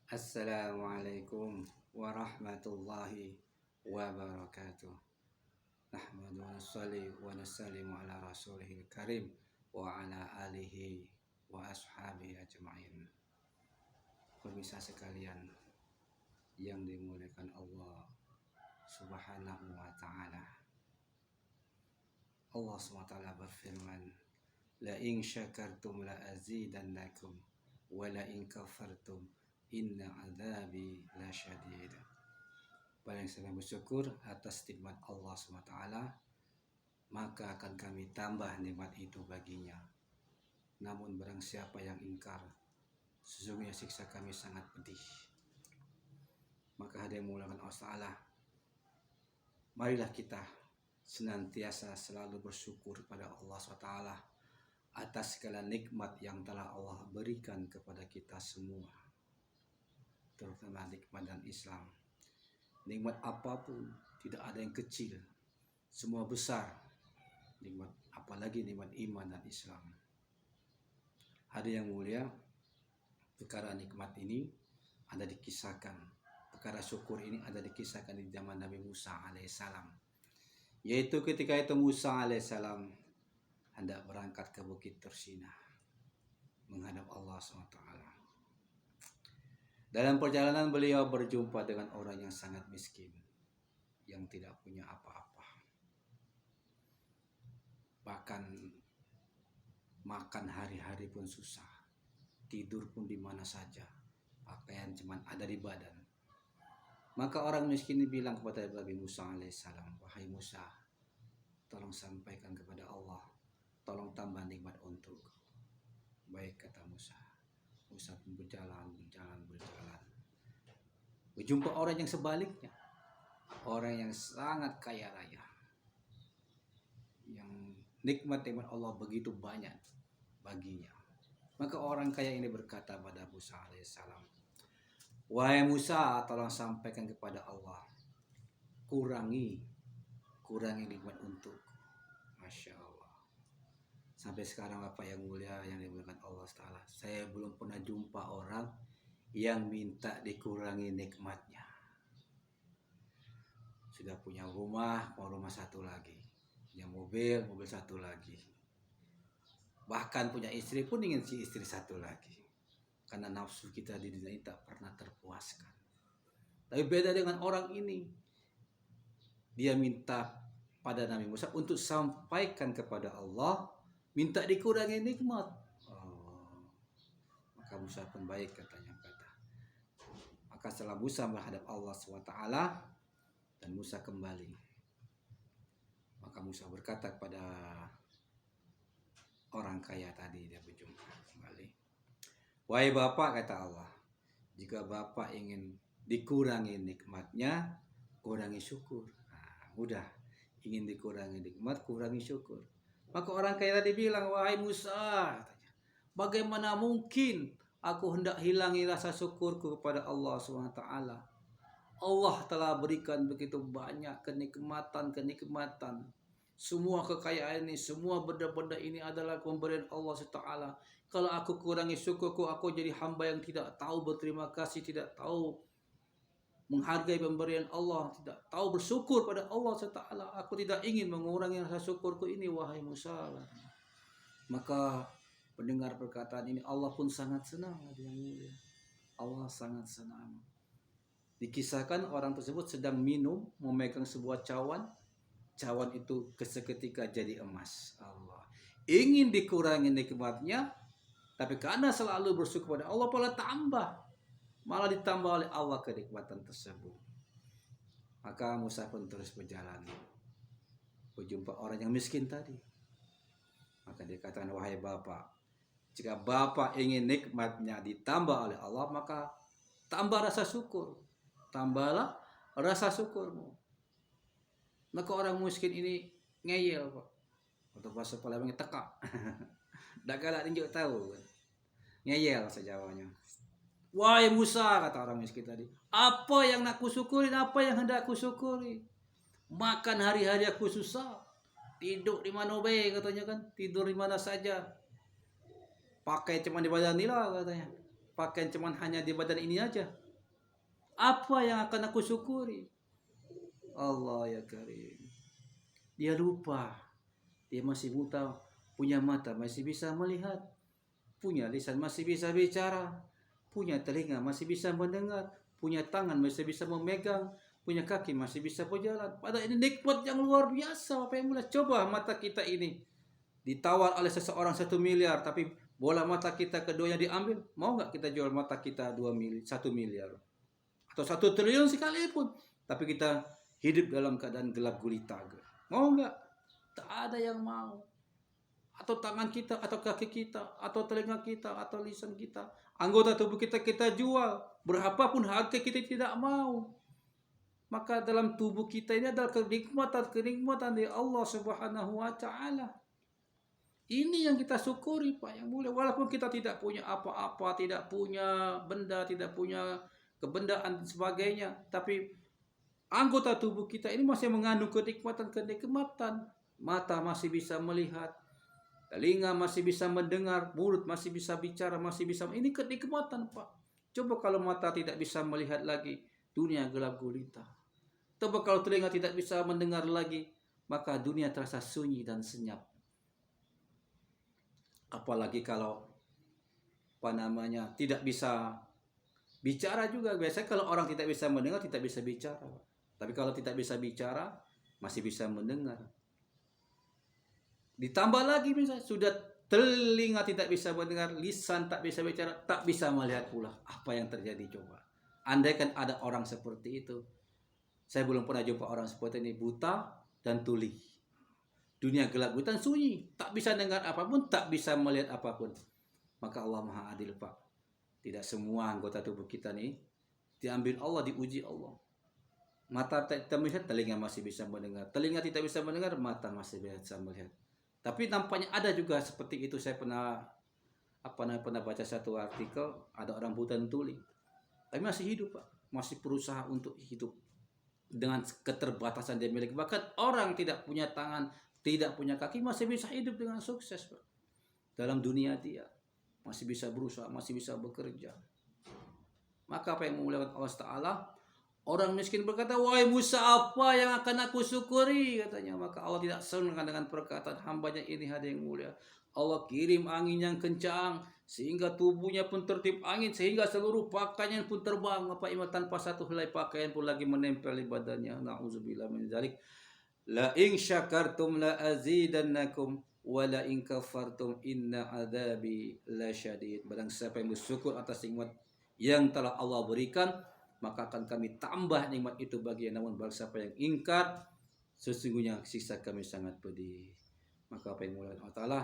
Assalamualaikum warahmatullahi wabarakatuh. Nahmadu wa nusalli wa nusallimu ala rasulihil karim wa ala alihi wa ashabihi ajma'in. Pemirsa sekalian yang dimuliakan Allah Subhanahu wa ta'ala. Allah SWT berfirman, la in syakartum la azidannakum wa la in kafartum inna azabi lasyadid. Barang siapa bersyukur atas nikmat Allah SWT, maka akan kami tambah nikmat itu baginya. Namun barang siapa yang ingkar, sesungguhnya siksa kami sangat pedih. Maka hadirin mulakan Allah Ta'ala, marilah kita senantiasa selalu bersyukur pada Allah SWT atas segala nikmat yang telah Allah berikan kepada kita semua, terutama nikmat dan Islam. Nikmat apapun tidak ada yang kecil, semua besar. Nikmat apalagi nikmat iman dan Islam. Hadirin yang mulia, perkara nikmat ini ada dikisahkan, perkara syukur ini ada dikisahkan di zaman Nabi Musa alaihissalam. Yaitu ketika itu Musa alaihissalam hendak berangkat ke Bukit Tursinah menghadap Allah SWT. Dalam perjalanan beliau berjumpa dengan orang yang sangat miskin, yang tidak punya apa-apa. Bahkan makan hari-hari pun susah, tidur pun di mana saja, pakaian cuma ada di badan. Maka orang miskin ini bilang kepada Nabi Musa alaihissalam, wahai Musa, tolong sampaikan kepada Allah, tolong tambah nikmat untuk. Baik, kata Musa. Musa pun berjalan. Berjumpa orang yang sebaliknya, orang yang sangat kaya raya, yang nikmat Allah begitu banyak baginya. Maka orang kaya ini berkata pada Musa alaihissalam, wahai Musa, tolong sampaikan kepada Allah, kurangi nikmat untuk. Masya Allah. Sampai sekarang Bapak yang mulia yang dimuliakan Allah Ta'ala, saya belum pernah jumpa orang yang minta dikurangi nikmatnya. Sudah punya rumah, mau rumah satu lagi, punya mobil satu lagi, bahkan punya istri pun ingin si istri satu lagi. Karena nafsu kita di dunia ini tak pernah terpuaskan. Tapi beda dengan orang ini, dia minta pada Nabi Musa untuk sampaikan kepada Allah, minta dikurangi nikmat. Maka Musa pun baik, katanya. Maka setelah Musa menghadap Allah SWT dan Musa kembali, maka Musa berkata kepada orang kaya tadi, dia berjumpa kembali, wahai Bapak, kata Allah, jika Bapak ingin dikurangi nikmatnya, kurangi syukur. Mudah, ingin dikurangi nikmat, kurangi syukur. Maka orang kaya tadi bilang, wahai Musa, katanya, bagaimana mungkin aku hendak hilangi rasa syukurku kepada Allah SWT. Allah telah berikan begitu banyak kenikmatan. Semua kekayaan ini, semua benda-benda ini adalah pemberian Allah SWT. Kalau aku kurangi syukurku, aku jadi hamba yang tidak tahu berterima kasih, tidak tahu menghargai pemberian Allah, tidak tahu bersyukur pada Allah SWT. Aku tidak ingin mengurangi rasa syukurku ini, wahai Musa. Maka mendengar perkataan ini, Allah pun sangat senang. Allah sangat senang. Dikisahkan orang tersebut sedang minum, memegang sebuah cawan itu seketika jadi emas. Allah ingin dikurangi nikmatnya, tapi karena selalu bersyukur pada Allah, malah ditambah oleh Allah kenikmatan tersebut. Maka Musa pun terus berjalan, berjumpa orang yang miskin tadi. Maka dia katakan, wahai Bapak, jika Bapak ingin nikmatnya ditambah oleh Allah, maka tambah rasa syukur. Tambahlah rasa syukurmu. Maka orang miskin ini ngeyel, Pak. Atau bahasa Palembang teka. Dak galak tinjuk tahu. Ngeyel sejawanya. Wahai Musa, kata orang miskin tadi, apa yang nak kusyukuri, apa yang hendak kusyukuri? Makan hari-hari aku susah, tidur di mana be, katanya kan, tidur di mana saja, pakai cuma di badan nila, katanya. pakaian cuman hanya di badan ini aja. Apa yang akan aku syukuri? Allah ya Karim. Dia lupa. Dia masih buta, punya mata masih bisa melihat, punya lisan masih bisa bicara, punya telinga masih bisa mendengar, punya tangan masih bisa memegang, punya kaki masih bisa berjalan. Padahal ini nikmat yang luar biasa. Apa yang mulai coba mata kita ini ditawar oleh seseorang 1 miliar, tapi bola mata kita keduanya diambil. Mau nggak kita jual mata kita 1 miliar atau 1 triliun sekalipun, tapi kita hidup dalam keadaan gelap gulita? Mau nggak? Tak ada yang mau. Atau tangan kita, atau kaki kita, atau telinga kita, atau lisan kita, anggota tubuh kita jual berapapun harga, kita tidak mau. Maka dalam tubuh kita ini adalah kenikmatan dari Allah Subhanahu wa Ta'ala. Ini yang kita syukuri, Pak, yang mulia. Walaupun kita tidak punya apa-apa, tidak punya benda, tidak punya kebendaan dan sebagainya, tapi anggota tubuh kita ini masih mengandung kenikmatan. Mata masih bisa melihat, telinga masih bisa mendengar, mulut masih bisa bicara, masih bisa. Ini kenikmatan, Pak. Coba kalau mata tidak bisa melihat lagi, dunia gelap gulita. Coba kalau telinga tidak bisa mendengar lagi, maka dunia terasa sunyi dan senyap. Apalagi kalau tidak bisa bicara juga. Biasanya kalau orang tidak bisa mendengar, tidak bisa bicara. Tapi kalau tidak bisa bicara, masih bisa mendengar. Ditambah lagi misalnya, sudah telinga tidak bisa mendengar, lisan tak bisa bicara, tak bisa melihat pula. Apa yang terjadi coba? Andaikan ada orang seperti itu. Saya belum pernah jumpa orang seperti ini, buta dan tuli. Dunia gelap gulita, sunyi, tak bisa dengar apapun, tak bisa melihat apapun. Maka Allah Maha Adil, Pak. Tidak semua anggota tubuh kita nih diambil Allah, diuji Allah. Mata tidak melihat, telinga masih bisa mendengar. Telinga tidak bisa mendengar, mata masih bisa melihat. Tapi nampaknya ada juga seperti itu. Saya pernah baca satu artikel, ada orang buta dan tuli, tapi masih hidup, Pak. Masih berusaha untuk hidup dengan keterbatasan dia miliki. Bahkan orang tidak punya tangan, tidak punya kaki, masih bisa hidup dengan sukses, Pak. Dalam dunia dia masih bisa berusaha, masih bisa bekerja. Maka apa yang memuliakan Allah Ta'ala? Orang miskin berkata, wahai Musa, apa yang akan aku syukuri? Katanya. Maka Allah tidak senang dengan perkataan hambanya ini, ada yang mulia. Allah kirim angin yang kencang, sehingga tubuhnya pun tertiup angin, sehingga seluruh pakaian pun terbang. Apa iman tanpa satu helai pakaian pun lagi menempel di badannya. Na'udzubillah min dzalik. La in syakartum la azidannakum wa la in kafartum inna adzabi lasyadid. Barang siapa yang bersyukur atas nikmat yang telah Allah berikan, maka akan kami tambah nikmat itu baginya. Namun barang siapa yang ingkar, sesungguhnya siksa kami sangat pedih. Maka apa yang mulia Allah Ta'ala,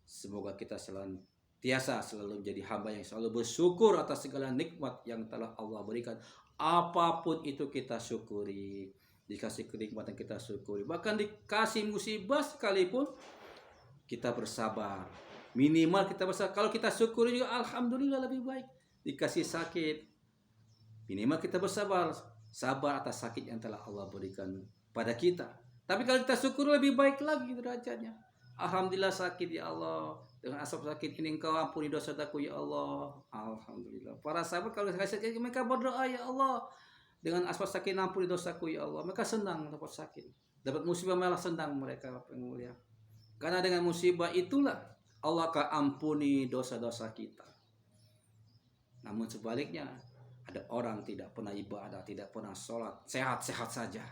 semoga kita senantiasa selalu menjadi hamba yang selalu bersyukur atas segala nikmat yang telah Allah berikan. Apapun itu kita syukuri. Dikasih kenikmatan kita syukuri. Bahkan dikasih musibah sekalipun, kita bersabar. Minimal kita bersabar. Kalau kita syukuri juga, alhamdulillah lebih baik. Dikasih sakit, minimal kita bersabar. Sabar atas sakit yang telah Allah berikan pada kita. Tapi kalau kita syukur, lebih baik lagi derajatnya. Alhamdulillah sakit ya Allah. Dengan asap sakit ini Engkau ampuni dosa-dosaku ya Allah. Alhamdulillah. Para sahabat kalau sakit, mereka berdoa, ya Allah, dengan asap sakit ampuni dosaku ya Allah. Mereka senang dapat sakit. Dapat musibah malah senang mereka, yang mulia. Karena dengan musibah itulah Allah akan ampuni dosa-dosa kita. Namun sebaliknya, ada orang tidak pernah ibadah, tidak pernah sholat, sehat-sehat saja.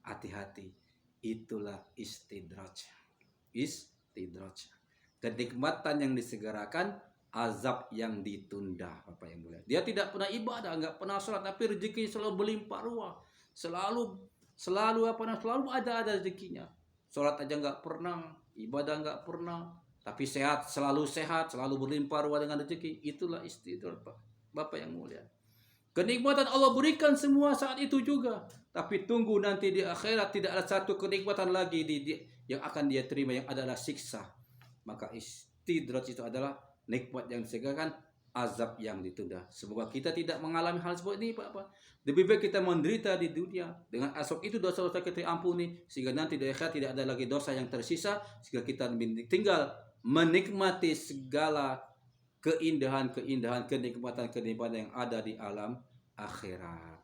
Hati-hati, itulah istidraj. Istidraj. Kenikmatan yang disegerakan, azab yang ditunda, Bapak yang mulia. Dia tidak pernah ibadah, enggak pernah sholat, tapi rezeki selalu berlimpah ruah. Selalu ada rezekinya. Sholat aja enggak pernah, ibadah enggak pernah, tapi selalu sehat, selalu berlimpah ruah dengan rezeki. Itulah istidraj, Pak. Bapak yang mulia. Kenikmatan Allah berikan semua saat itu juga. Tapi tunggu nanti di akhirat, tidak ada satu kenikmatan lagi yang akan dia terima, yang adalah siksa. Maka istidraj itu adalah nikmat yang disegerakan, azab yang ditunda. Semoga kita tidak mengalami hal seperti ini, Pak. Lebih baik kita menderita di dunia. Dengan azab itu dosa-dosa kita ampuni, sehingga nanti di akhirat tidak ada lagi dosa yang tersisa, sehingga kita tinggal menikmati segala keindahan-keindahan, kenikmatan-kenikmatan yang ada di alam akhirat.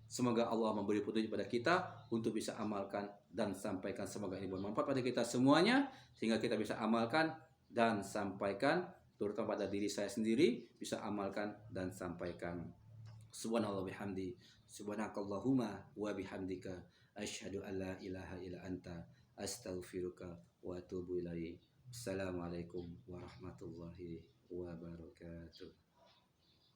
Semoga Allah memberi petunjuk pada kita untuk bisa amalkan dan sampaikan. Semoga ini bermanfaat pada kita semuanya, sehingga kita bisa amalkan dan sampaikan, terutama pada diri saya sendiri, bisa amalkan dan sampaikan. Subhanallah bihamdi, subhanakallahumma wa bihamdika, asyhadu an la ilaha illa anta, astaghfiruka wa atubu ilaik. Assalamualaikum warahmatullahi wabarakatuh.